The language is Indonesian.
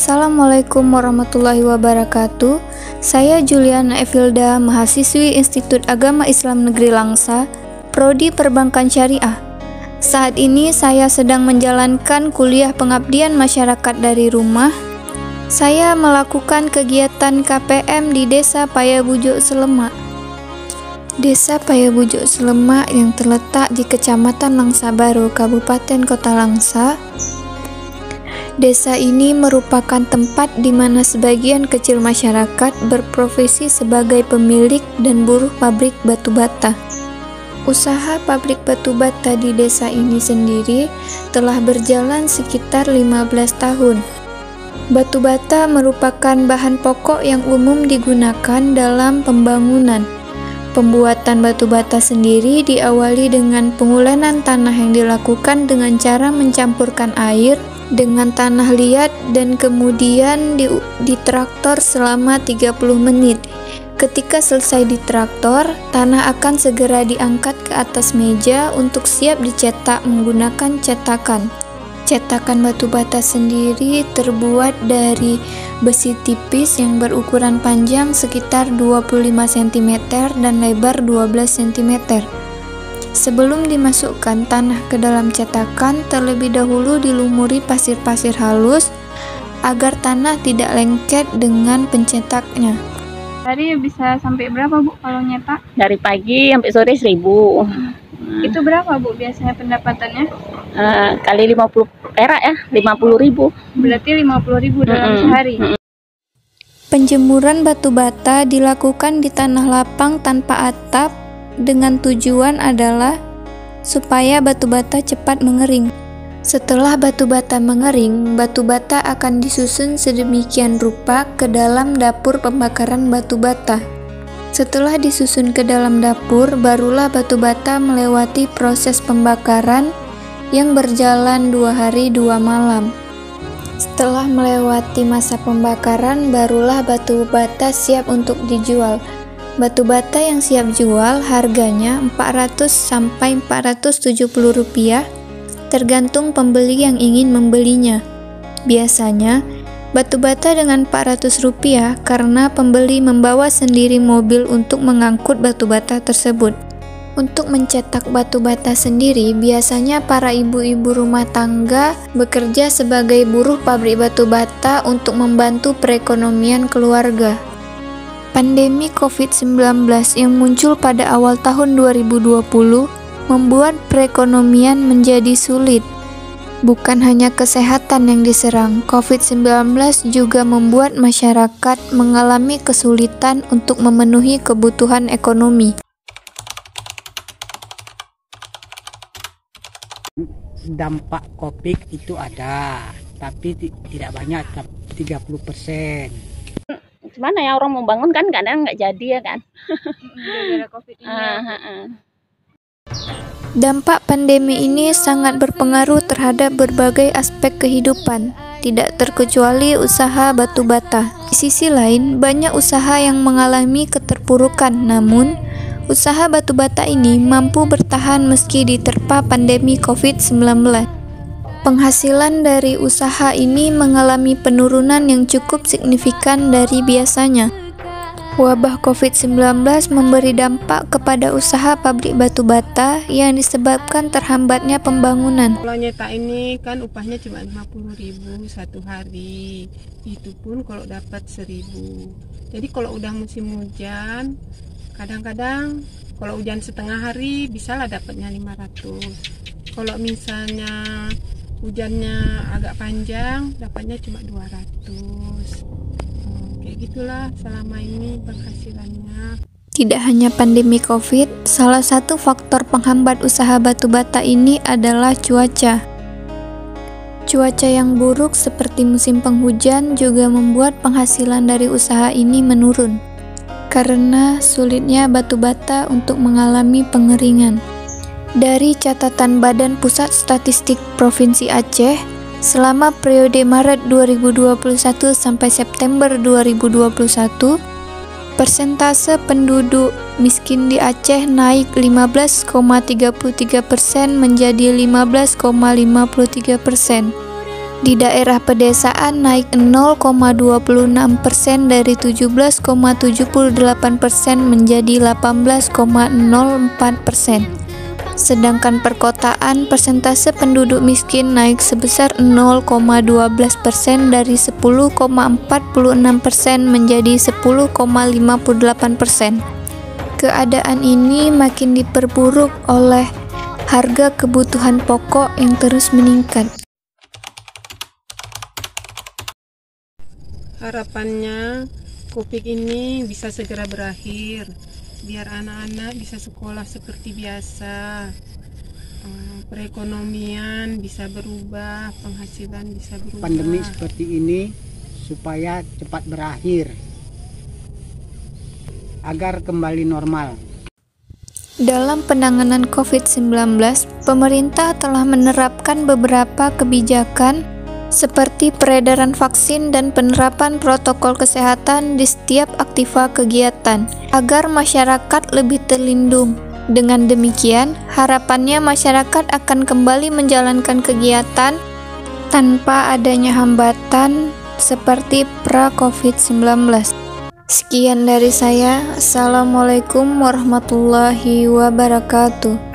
Assalamualaikum warahmatullahi wabarakatuh. Saya Juliana Evilda, mahasiswi Institut Agama Islam Negeri Langsa, Prodi Perbankan Syariah. Saat ini saya sedang menjalankan kuliah pengabdian masyarakat dari rumah. Saya melakukan kegiatan KPM di Desa Payabujuk Selemak. Desa Payabujuk Selemak yang terletak di Kecamatan Langsa Baru, Kabupaten Kota Langsa. Desa ini merupakan tempat di mana sebagian kecil masyarakat berprofesi sebagai pemilik dan buruh pabrik batu bata. Usaha pabrik batu bata di desa ini sendiri telah berjalan sekitar 15 tahun. Batu bata merupakan bahan pokok yang umum digunakan dalam pembangunan. Pembuatan batu bata sendiri diawali dengan pengulenan tanah yang dilakukan dengan cara mencampurkan air dengan tanah liat dan kemudian ditraktor selama 30 menit. Ketika selesai ditraktor, tanah akan segera diangkat ke atas meja untuk siap dicetak menggunakan cetakan. Cetakan batu bata sendiri terbuat dari besi tipis yang berukuran panjang sekitar 25 cm dan lebar 12 cm. Sebelum dimasukkan tanah ke dalam cetakan, terlebih dahulu dilumuri pasir-pasir halus agar tanah tidak lengket dengan pencetaknya. Hari bisa sampai berapa, Bu, kalau nyetak? Dari pagi sampai sore 1.000. Itu berapa, Bu, biasanya pendapatannya? Kali 50 perak ya, 50.000. Berarti 50.000 dalam sehari. Penjemuran batu bata dilakukan di tanah lapang tanpa atap dengan tujuan adalah supaya batu bata cepat mengering. Setelah batu bata mengering, batu bata akan disusun sedemikian rupa ke dalam dapur pembakaran batu bata. Setelah disusun ke dalam dapur, barulah batu bata melewati proses pembakaran yang berjalan 2 hari 2 malam. Setelah melewati masa pembakaran, barulah batu bata siap untuk dijual. Batu bata yang siap jual harganya Rp400–470, tergantung pembeli yang ingin membelinya. Biasanya, batu bata dengan Rp400 karena pembeli membawa sendiri mobil untuk mengangkut batu bata tersebut. Untuk mencetak batu bata sendiri, biasanya para ibu-ibu rumah tangga bekerja sebagai buruh pabrik batu bata untuk membantu perekonomian keluarga. Pandemi COVID-19 yang muncul pada awal tahun 2020 membuat perekonomian menjadi sulit. Bukan hanya kesehatan yang diserang, COVID-19 juga membuat masyarakat mengalami kesulitan untuk memenuhi kebutuhan ekonomi. Dampak COVID itu ada, tapi tidak banyak, 30%. Gimana ya, orang mau bangun kan kadang nggak jadi ya kan. Gara-gara COVID ini. Dampak pandemi ini sangat berpengaruh terhadap berbagai aspek kehidupan, tidak terkecuali usaha batu bata. Di sisi lain, banyak usaha yang mengalami keterpurukan, namun usaha batu bata ini mampu bertahan meski diterpa pandemi COVID-19. Penghasilan dari usaha ini mengalami penurunan yang cukup signifikan dari biasanya. Wabah COVID-19 memberi dampak kepada usaha pabrik batu bata yang disebabkan terhambatnya pembangunan. Kalau nyetak ini kan upahnya cuma 50.000 satu hari. Itu pun kalau dapat 1.000. Jadi kalau udah musim hujan, kadang-kadang kalau hujan setengah hari bisalah dapatnya 500. Kalau misalnya hujannya agak panjang, dapatnya cuma 200. Kayak gitulah selama ini penghasilannya. Tidak hanya pandemi COVID, salah satu faktor penghambat usaha batu bata ini adalah cuaca. Cuaca yang buruk seperti musim penghujan juga membuat penghasilan dari usaha ini menurun, karena sulitnya batu bata untuk mengalami pengeringan. Dari catatan Badan Pusat Statistik Provinsi Aceh, selama periode Maret 2021 sampai September 2021, persentase penduduk miskin di Aceh naik 15,33% menjadi 15,53%. Di daerah pedesaan naik 0,26% dari 17,78% menjadi 18,04%. Sedangkan perkotaan persentase penduduk miskin naik sebesar 0,12% dari 10,46% menjadi 10,58%. Keadaan ini makin diperburuk oleh harga kebutuhan pokok yang terus meningkat. Harapannya COVID ini bisa segera berakhir, biar anak-anak bisa sekolah seperti biasa, perekonomian bisa berubah, penghasilan bisa berubah. Pandemi seperti ini supaya cepat berakhir agar kembali normal. Dalam penanganan COVID-19, pemerintah telah menerapkan beberapa kebijakan seperti peredaran vaksin dan penerapan protokol kesehatan di setiap aktiva kegiatan agar masyarakat lebih terlindung. Dengan demikian, harapannya masyarakat akan kembali menjalankan kegiatan tanpa adanya hambatan seperti pra-COVID-19. Sekian dari saya. Assalamualaikum warahmatullahi wabarakatuh.